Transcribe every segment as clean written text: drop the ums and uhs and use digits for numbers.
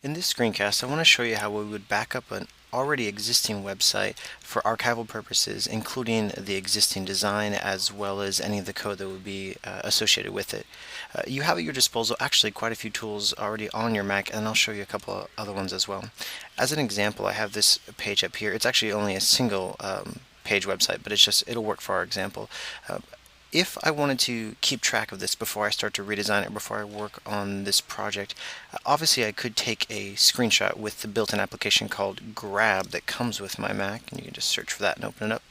In this screencast, I want to show you how we would back up an already existing website for archival purposes, including the existing design as well as any of the code that would be associated with it. You have at your disposal actually quite a few tools already on your Mac, and I'll show you a couple of other ones as well. As an example, I have this page up here. It's actually only a single page website, but it'll work for our example. If I wanted to keep track of this before I start to redesign it, before I work on this project, obviously I could take a screenshot with the built-in application called Grab that comes with my Mac, and you can just search for that and open it up.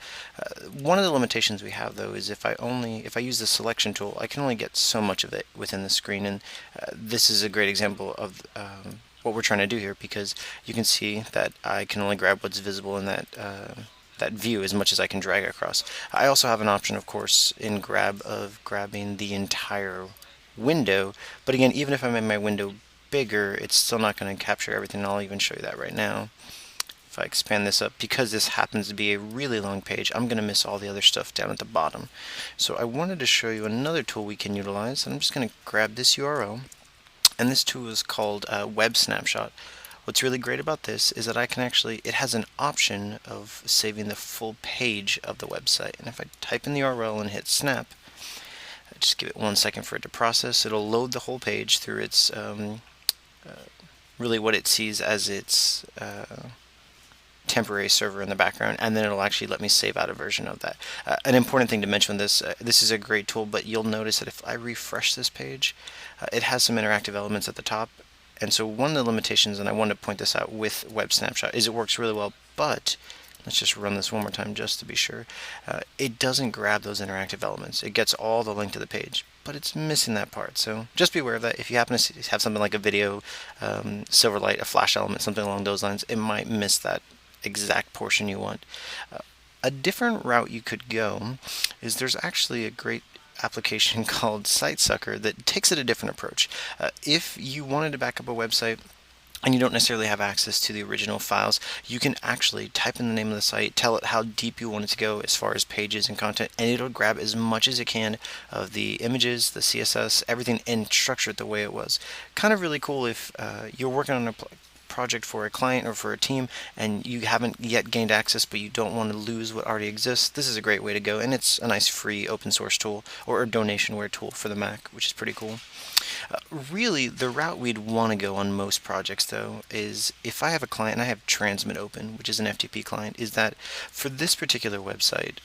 One of the limitations we have though is if I use the selection tool, I can only get so much of it within the screen, and this is a great example of what we're trying to do here, because you can see that I can only grab what's visible in that view as much as I can drag across. I also have an option, of course, in Grab of grabbing the entire window, but again, even if I make my window bigger, it's still not going to capture everything. I'll even show you that right now. If I expand this up, because this happens to be a really long page, I'm going to miss all the other stuff down at the bottom. So I wanted to show you another tool we can utilize, and I'm just going to grab this URL, and this tool is called Web Snapshot. What's really great about this is that it has an option of saving the full page of the website. And if I type in the URL and hit snap, just give it 1 second for it to process, it'll load the whole page through its, really what it sees as its temporary server in the background, and then it'll actually let me save out a version of that. An important thing to mention with this, this is a great tool, but you'll notice that if I refresh this page, it has some interactive elements at the top. And so one of the limitations, and I wanted to point this out with Web Snapshot, is it works really well, but let's just run this one more time just to be sure. It doesn't grab those interactive elements. It gets all the link to the page, but it's missing that part. So just be aware of that. If you happen to have something like a video, Silverlight, a flash element, something along those lines, it might miss that exact portion you want. A different route you could go is there's actually a great application called SiteSucker that takes it a different approach. If you wanted to back up a website and you don't necessarily have access to the original files, you can actually type in the name of the site, tell it how deep you want it to go as far as pages and content, and it'll grab as much as it can of the images, the CSS, everything, and structure it the way it was. Kind of really cool if you're working on a project for a client or for a team and you haven't yet gained access but you don't want to lose what already exists. This is a great way to go, and it's a nice free open source tool or a donationware tool for the Mac, which is pretty cool. Really, the route we'd want to go on most projects though is if I have a client and I have Transmit open, which is an FTP client, is that for this particular website,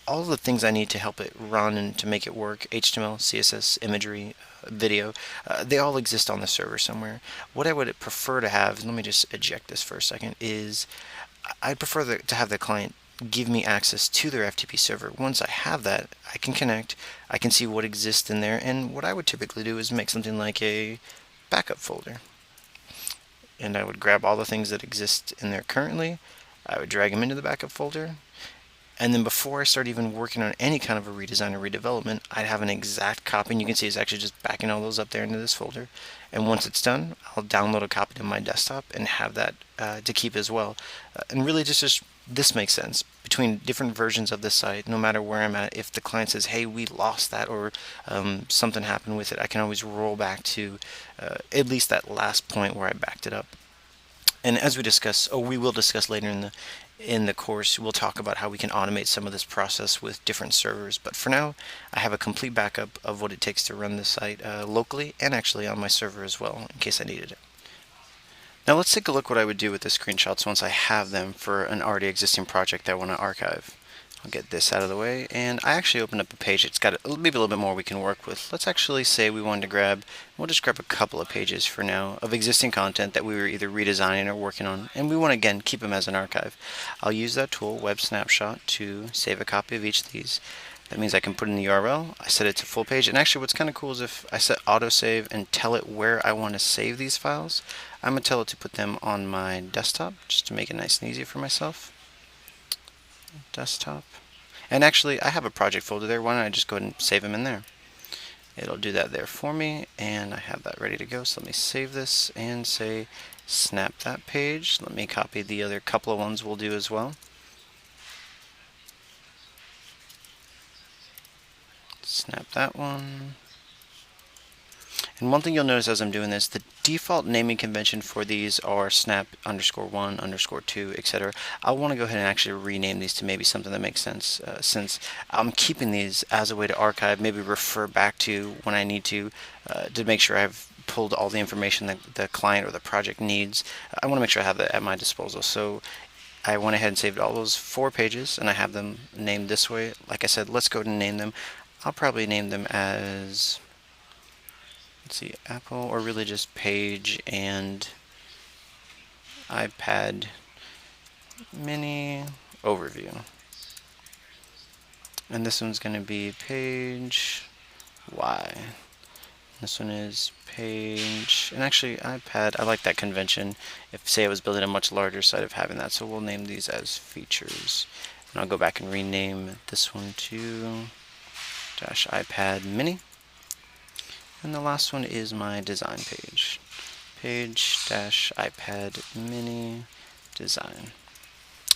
all of the things I need to help it run and to make it work, HTML, CSS, imagery, video, they all exist on the server somewhere. What I would prefer to have, let me just eject this for a second, is I'd prefer to have the client give me access to their FTP server. Once I have that, I can connect, I can see what exists in there, and what I would typically do is make something like a backup folder. And I would grab all the things that exist in there currently, I would drag them into the backup folder, and then before I start even working on any kind of a redesign or redevelopment, I'd have an exact copy, and you can see it's actually just backing all those up there into this folder. And once it's done, I'll download a copy to my desktop and have that to keep as well. And really just this makes sense. Between different versions of the site, no matter where I'm at, if the client says, hey, we lost that, or something happened with it, I can always roll back to at least that last point where I backed it up. And as we will discuss later in the course, we'll talk about how we can automate some of this process with different servers. But for now, I have a complete backup of what it takes to run this site locally and actually on my server as well, in case I needed it. Now let's take a look what I would do with the screenshots once I have them for an already existing project that I want to archive. I'll get this out of the way, and I actually opened up a page. It's got maybe a little bit more we can work with. Let's actually say we wanted to we'll just grab a couple of pages for now of existing content that we were either redesigning or working on, and we want to again keep them as an archive. I'll use that tool, Web Snapshot, to save a copy of each of these. That means I can put in the URL, I set it to full page, and actually what's kind of cool is if I set autosave and tell it where I want to save these files, I'm going to tell it to put them on my desktop, just to make it nice and easy for myself. Desktop. And actually, I have a project folder there. Why don't I just go ahead and save them in there? It'll do that there for me, and I have that ready to go. So let me save this and say snap that page. Let me copy the other couple of ones we'll do as well. Snap that one. And one thing you'll notice as I'm doing this, the default naming convention for these are snap underscore one, underscore two, etc. I want to go ahead and actually rename these to maybe something that makes sense, since I'm keeping these as a way to archive, maybe refer back to when I need to make sure I've pulled all the information that the client or the project needs. I want to make sure I have that at my disposal. So I went ahead and saved all those 4 pages, and I have them named this way. Like I said, let's go ahead and name them. I'll probably name them as, let's see, Apple, or really just Page and iPad Mini Overview. And this one's going to be Page Y. This one is Page, and actually iPad, I like that convention. If, say, I was building a much larger site of having that, so we'll name these as features. And I'll go back and rename this one to dash iPad Mini. And the last one is my design page. Page dash iPad Mini Design.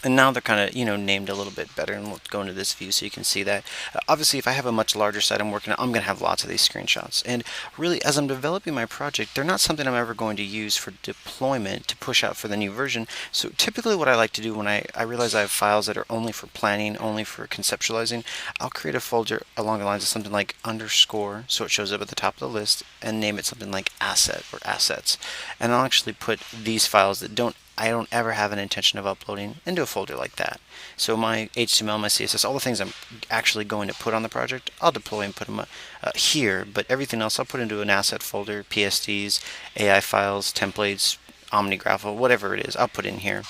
And now they're kind of, named a little bit better, and we'll go into this view so you can see that. Obviously, if I have a much larger site I'm working on, I'm going to have lots of these screenshots. And really, as I'm developing my project, they're not something I'm ever going to use for deployment to push out for the new version. So typically what I like to do when I realize I have files that are only for planning, only for conceptualizing, I'll create a folder along the lines of something like underscore, so it shows up at the top of the list, and name it something like asset or assets. And I'll actually put these files that I don't ever have an intention of uploading into a folder like that. So my HTML, my CSS, all the things I'm actually going to put on the project, I'll deploy and put them here, but everything else I'll put into an asset folder, PSDs, AI files, templates, OmniGraffle, whatever it is, I'll put in here.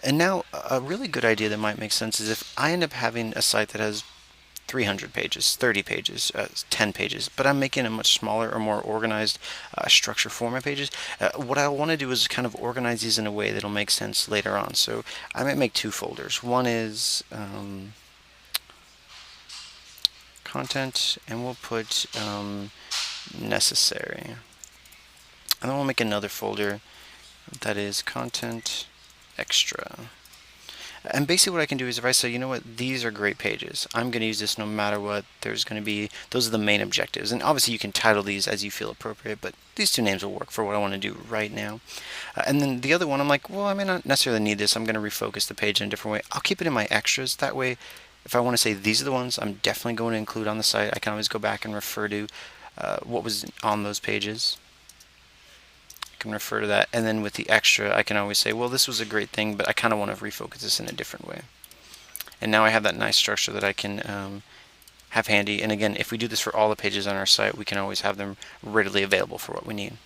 And now a really good idea that might make sense is if I end up having a site that has 300 pages, 30 pages, 10 pages, but I'm making a much smaller or more organized structure for my pages. What I want to do is kind of organize these in a way that'll make sense later on. So I might make 2 folders. One is content, and we'll put necessary. And then we'll make another folder that is content extra. And basically what I can do is if I say, you know what, these are great pages, I'm going to use this no matter what, there's going to be, those are the main objectives. And obviously you can title these as you feel appropriate, but these 2 names will work for what I want to do right now. And then the other one, I'm like, well, I may not necessarily need this, I'm going to refocus the page in a different way. I'll keep it in my extras, that way if I want to say these are the ones I'm definitely going to include on the site, I can always go back and refer to what was on those pages. Can refer to that, and then with the extra I can always say, well, this was a great thing, but I kind of want to refocus this in a different way. And now I have that nice structure that I can have handy. And again, if we do this for all the pages on our site, we can always have them readily available for what we need.